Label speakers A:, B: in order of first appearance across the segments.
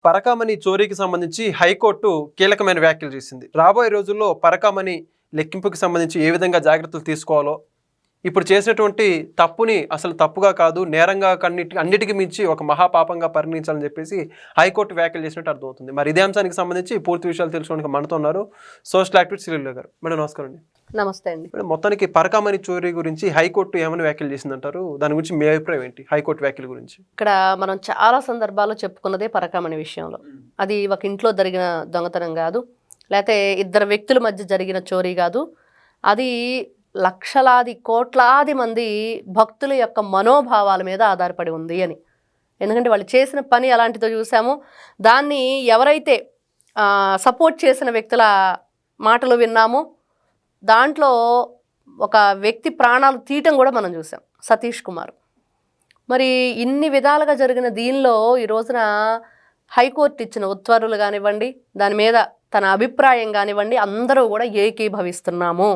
A: పరకామణి చోరీకి సంబంధించి హైకోర్టు కీలకమైన వ్యాఖ్యలు చేసింది. రాబోయే రోజుల్లో పరకామణి లెక్కింపుకి సంబంధించి ఏ విధంగా జాగ్రత్తలు తీసుకోవాలో, ఇప్పుడు చేసినటువంటి తప్పుని అసలు తప్పుగా కాదు నేరంగా అన్నిటికీ మించి ఒక మహాపాపంగా పరిగణించాలని చెప్పేసి హైకోర్టు వ్యాఖ్యలు చేసినట్టు అర్థమవుతుంది. మరి ఇదే అంశానికి సంబంధించి పూర్తి విషయాలు తెలుసుకోవడానికి మనతో ఉన్నారు సోషల్ యాక్టివిస్ట్ శ్రీలీల గారు. మేడం నమస్కారం అండి.
B: నమస్తే అండి.
A: మేడం, మొత్తానికి పరకామణి చోరీ గురించి హైకోర్టు ఏమైనా వ్యాఖ్యలు చేసిందంటారు? దాని గురించి మీ అభిప్రాయం ఏంటి? హైకోర్టు వ్యాఖ్యల గురించి
B: ఇక్కడ మనం చాలా సందర్భాల్లో చెప్పుకున్నదే పరకామణి విషయంలో. అది ఒక ఇంట్లో జరిగిన దొంగతనం కాదు, లేకపోతే ఇద్దరు వ్యక్తుల మధ్య జరిగిన చోరీ కాదు. అది లక్షలాది కోట్లాది మంది భక్తుల యొక్క మనోభావాల మీద ఆధారపడి ఉంది అని. ఎందుకంటే వాళ్ళు చేసిన పని అలాంటిదో చూసాము. దాన్ని ఎవరైతే సపోర్ట్ చేసిన వ్యక్తుల మాటలు విన్నామో దాంట్లో ఒక వ్యక్తి ప్రాణాలు తీయటం కూడా మనం చూసాం, సతీష్ కుమార్. మరి ఇన్ని విధాలుగా జరిగిన దీనిలో ఈ రోజున హైకోర్టు ఇచ్చిన ఉత్తర్వులు కానివ్వండి, దాని మీద తన అభిప్రాయం కానివ్వండి, అందరూ కూడా ఏకీభవిస్తున్నాము.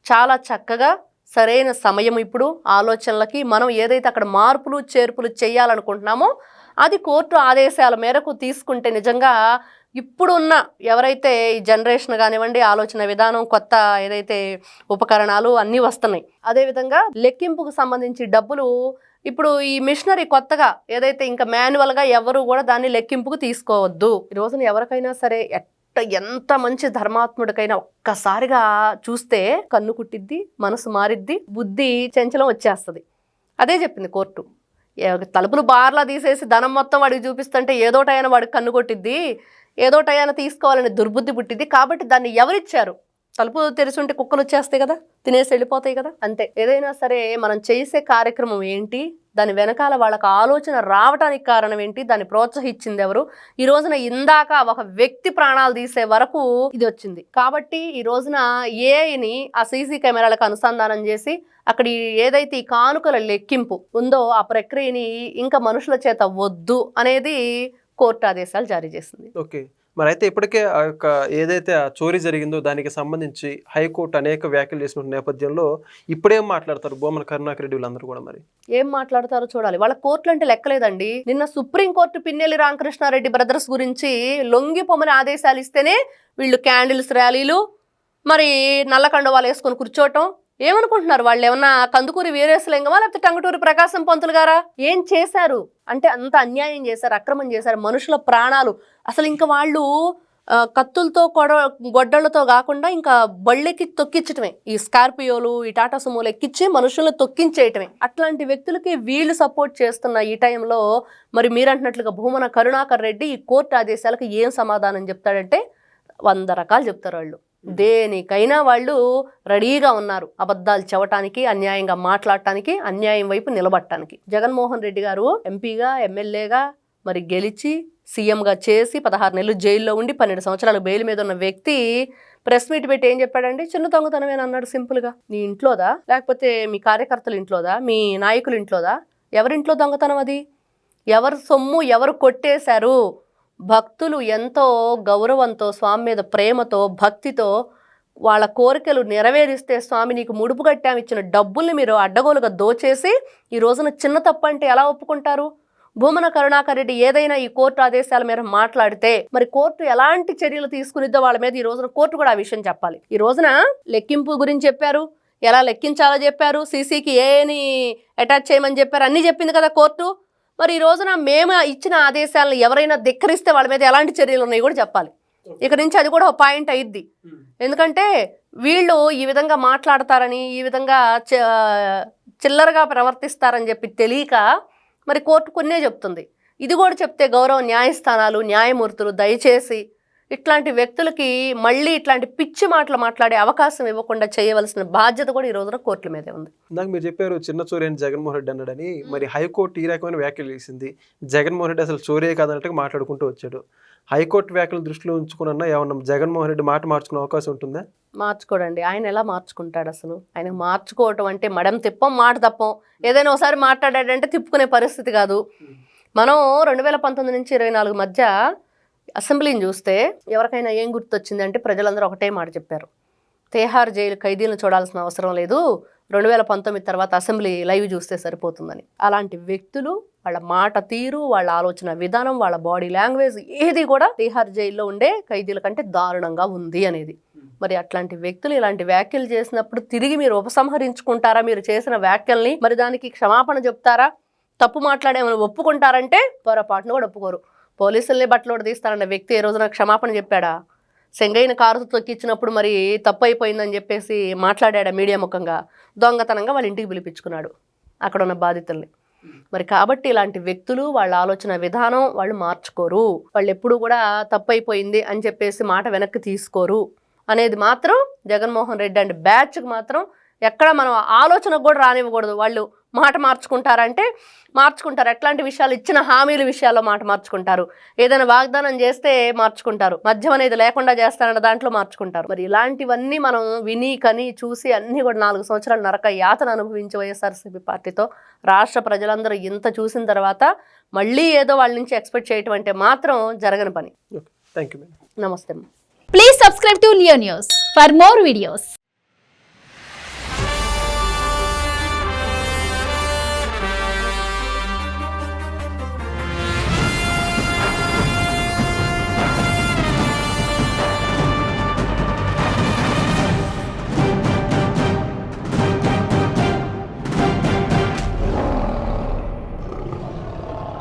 B: చాలా చక్కగా సరైన సమయం ఇప్పుడు ఆలోచనలకి మనం ఏదైతే అక్కడ మార్పులు చేర్పులు చేయాలనుకుంటున్నామో అది కోర్టు ఆదేశాల మేరకు తీసుకుంటే నిజంగా ఇప్పుడున్న ఎవరైతే ఈ జనరేషన్ కానివ్వండి, ఆలోచన విధానం, కొత్త ఏదైతే ఉపకరణాలు అన్నీ వస్తున్నాయి. అదేవిధంగా లెక్కింపుకు సంబంధించి డబ్బులు ఇప్పుడు ఈ మిషనరీ కొత్తగా ఏదైతే ఇంకా మాన్యువల్గా ఎవరు కూడా దాన్ని లెక్కింపుకు తీసుకోవద్దు. ఈ రోజున ఎవరికైనా సరే ఎంత మంచి ధర్మాత్ముడికైనా ఒక్కసారిగా చూస్తే కన్ను కుట్టిద్ది, మనసు మారిద్ది, బుద్ధి చంచలం వచ్చేస్తుంది. అదే చెప్పింది కోర్టు. తలుపులు బార్లా తీసేసి ధనం మొత్తం వాడికి చూపిస్తుంటే ఏదోటైనా వాడికి కన్ను కొట్టిద్ది, ఏదోటైనా తీసుకోవాలని దుర్బుద్ధి పుట్టిద్ది. కాబట్టి దాన్ని ఎవరిచ్చారు? తలుపు తెరిచుంటే కుక్కలు వచ్చేస్తాయి కదా, తినేసి వెళ్ళిపోతాయి కదా. అంతే. ఏదైనా సరే మనం చేసే కార్యక్రమం ఏంటి, దాని వెనకాల వాళ్ళకి ఆలోచన రావడానికి కారణం ఏంటి, దాన్ని ప్రోత్సహించింది ఎవరు? ఈ రోజున ఇందాక ఒక వ్యక్తి ప్రాణాలు తీసే వరకు ఇది వచ్చింది. కాబట్టి ఈ రోజున ఏఐని ఆ సీసీ కెమెరాలకు అనుసంధానం చేసి అక్కడ ఏదైతే ఈ కానుకల లెక్కింపు ఉందో ఆ ప్రక్రియని ఇంకా మనుషుల చేత వద్దు అనేది కోర్టు ఆదేశాలు జారీ చేసింది.
A: ఓకే, మరి అయితే ఇప్పటికే ఆ యొక్క ఏదైతే ఆ చోరీ జరిగిందో దానికి సంబంధించి హైకోర్టు అనేక వ్యాఖ్యలు చేసిన నేపథ్యంలో ఇప్పుడేం మాట్లాడతారు భూమన కరుణాకర్ రెడ్డి వీళ్ళందరూ కూడా? మరి
B: ఏం మాట్లాడతారో చూడాలి. వాళ్ళ కోర్టులు అంటే లెక్కలేదండి. నిన్న సుప్రీంకోర్టు పిన్నెల్లి రామకృష్ణారెడ్డి బ్రదర్స్ గురించి లొంగిపోమని ఆదేశాలు ఇస్తేనే వీళ్ళు క్యాండిల్స్ ర్యాలీలు, మరి నల్ల కండువాలు వేసుకొని కూర్చోవటం. ఏమనుకుంటున్నారు వాళ్ళు? ఏమన్నా కందుకూరి వీరేశలింగమా లేకపోతే టంగుటూరి ప్రకాశం పంతులు గారా? ఏం చేశారు అంటే అంత అన్యాయం చేశారు, అక్రమం చేశారు, మనుషుల ప్రాణాలు. అసలు ఇంకా వాళ్ళు కత్తులతో గొడ్డళ్లతో కాకుండా ఇంకా బళ్ళెక్కి తొక్కించటమే. ఈ స్కార్పియోలు, ఈ టాటా సుమోలు ఎక్కించి మనుషులను తొక్కించేయటమే. అట్లాంటి వ్యక్తులకి వీళ్ళు సపోర్ట్ చేస్తున్న ఈ టైంలో మరి మీరంటున్నట్లుగా భూమన కరుణాకర్ రెడ్డి ఈ కోర్టు ఆదేశాలకు ఏం సమాధానం చెప్తాడంటే 100 రకాలు చెప్తారు. వాళ్ళు దేనికైనా వాళ్ళు రెడీగా ఉన్నారు, అబద్ధాలు చెప్పటానికి, అన్యాయంగా మాట్లాడటానికి, అన్యాయం వైపు నిలబడటానికి. జగన్మోహన్ రెడ్డి గారు ఎంపీగా, ఎమ్మెల్యేగా మరి గెలిచి సీఎంగా చేసి 16 నెలలు జైల్లో ఉండి 12 సంవత్సరాలు బెయిల్ మీద ఉన్న వ్యక్తి ప్రెస్ మీట్ పెట్టి ఏం చెప్పాడండి? చిన్న దొంగతనమేనా అన్నాడు సింపుల్గా. నీ ఇంట్లోదా, లేకపోతే మీ కార్యకర్తల ఇంట్లోదా, మీ నాయకుల ఇంట్లోదా? ఎవరింట్లో దొంగతనం అది? ఎవరు సొమ్ము ఎవరు కొట్టేశారు? భక్తులు ఎంతో గౌరవంతో, స్వామి మీద ప్రేమతో, భక్తితో వాళ్ళ కోరికలు నెరవేరిస్తే స్వామి నీకు ముడుపు కట్టాము ఇచ్చిన డబ్బుల్ని మీరు అడ్డగోలుగా దోచేసి ఈ రోజున చిన్న తప్పు అంటే ఎలా ఒప్పుకుంటారు? భూమన కరుణాకర్ రెడ్డి ఏదైనా ఈ కోర్టు ఆదేశాల మేర మాట్లాడితే మరి కోర్టు ఎలాంటి చర్యలు తీసుకునిద్దో వాళ్ళ మీద ఈ రోజున కోర్టు కూడా ఆ విషయం చెప్పాలి. ఈ రోజున లెక్కింపు గురించి చెప్పారు, ఎలా లెక్కించాలో చెప్పారు, సీసీకి ఏని అటాచ్ చేయమని చెప్పారు, అన్నీ చెప్పింది కదా కోర్టు. మరి ఈ రోజున మేము ఇచ్చిన ఆదేశాలను ఎవరైనా ధిక్కరిస్తే వాళ్ళ మీద ఎలాంటి చర్యలు ఉన్నాయి కూడా చెప్పాలి. ఇక నుంచి అది కూడా ఒక పాయింట్ అయ్యిద్ది. ఎందుకంటే వీళ్ళు ఈ విధంగా మాట్లాడతారని, ఈ విధంగా చిల్లరగా ప్రవర్తిస్తారని చెప్పి తెలియక మరి కోర్టు కొన్నే చెప్తుంది. ఇది కూడా చెప్తే గౌరవ న్యాయస్థానాలు, న్యాయమూర్తులు దయచేసి ఇట్లాంటి వ్యక్తులకి మళ్ళీ ఇట్లాంటి పిచ్చి మాటలు మాట్లాడే అవకాశం ఇవ్వకుండా చేయవలసిన బాధ్యత కూడా ఈ రోజున కోర్టుల మీదే ఉంది.
A: నాకు మీరు చెప్పారు చిన్న చోరీ అని జగన్మోహన్ రెడ్డి అన్నాడని. మరి హైకోర్టు ఈ రకమైన వ్యాఖ్యలు చేసింది. జగన్మోహన్ రెడ్డి అసలు చోరీ కాదన్నట్టుగా మాట్లాడుకుంటూ వచ్చాడు. హైకోర్టు వ్యాఖ్యలు దృష్టిలో ఉంచుకున్నా ఏమన్నా జగన్మోహన్ రెడ్డి మాట మార్చుకునే అవకాశం ఉంటుందా?
B: మార్చుకోడండి. ఆయన ఎలా మార్చుకుంటాడు? అసలు ఆయన మార్చుకోవటం అంటే మడం తిప్పం, మాట తప్పం. ఏదైనా ఒకసారి మాట్లాడాడంటే తిప్పుకునే పరిస్థితి కాదు. మనం 2019 నుంచి 24 మధ్య అసెంబ్లీని చూస్తే ఎవరికైనా ఏం గుర్తొచ్చిందంటే ప్రజలందరూ ఒకటే మాట చెప్పారు, తిహార్ జైలు ఖైదీలను చూడాల్సిన అవసరం లేదు, 2019 తర్వాత అసెంబ్లీ లైవ్ చూస్తే సరిపోతుందని. అలాంటి వ్యక్తులు వాళ్ళ మాట తీరు, వాళ్ళ ఆలోచన విధానం, వాళ్ళ బాడీ లాంగ్వేజ్ ఏది కూడా తిహార్ జైల్లో ఉండే ఖైదీల కంటే దారుణంగా ఉంది అనేది. మరి అట్లాంటి వ్యక్తులు ఇలాంటి వ్యాఖ్యలు చేసినప్పుడు తిరిగి మీరు ఉపసంహరించుకుంటారా? మీరు చేసిన వ్యాఖ్యల్ని మరి దానికి క్షమాపణ చెప్తారా? తప్పు మాట్లాడేమని ఒప్పుకుంటారంటే పొరపాటును కూడా ఒప్పుకోరు. పోలీసుల్ని బట్టలోడు తీస్తారన్న వ్యక్తి ఏ రోజున క్షమాపణ చెప్పాడా? సెంగైన కారు తొక్కిచ్చినప్పుడు మరి తప్పు అయిపోయిందని చెప్పేసి మాట్లాడా మీడియా ముఖంగా? దొంగతనంగా వాళ్ళ ఇంటికి పిలిపించుకున్నాడు అక్కడ ఉన్న బాధితుల్ని. మరి కాబట్టి ఇలాంటి వ్యక్తులు వాళ్ళ ఆలోచన విధానం వాళ్ళు మార్చుకోరు. వాళ్ళు ఎప్పుడు కూడా తప్పు అయిపోయింది అని చెప్పేసి మాట వెనక్కి తీసుకోరు అనేది మాత్రం జగన్మోహన్ రెడ్డి అండ్ బ్యాచ్కి మాత్రం ఎక్కడ మనం ఆలోచనకు కూడా రానివ్వకూడదు. వాళ్ళు మాట మార్చుకుంటారంటే మార్చుకుంటారు. ఎట్లాంటి విషయాలు, ఇచ్చిన హామీల విషయాల్లో మాట మార్చుకుంటారు, ఏదైనా వాగ్దానం చేస్తే మార్చుకుంటారు, మద్యం అనేది లేకుండా చేస్తారన్న దాంట్లో మార్చుకుంటారు. మరి ఇలాంటివన్నీ మనం విని కని చూసి అన్నీ కూడా 4 సంవత్సరాలు నరక యాతన అనుభవించే వైఎస్ఆర్సీపీ పార్టీతో రాష్ట్ర ప్రజలందరూ ఇంత చూసిన తర్వాత మళ్ళీ ఏదో వాళ్ళ నుంచి ఎక్స్పెక్ట్ చేయటం అంటే మాత్రం జరగని పని.
A: Thank you.
B: నమస్తే.
C: Please subscribe to Leo News for more videos.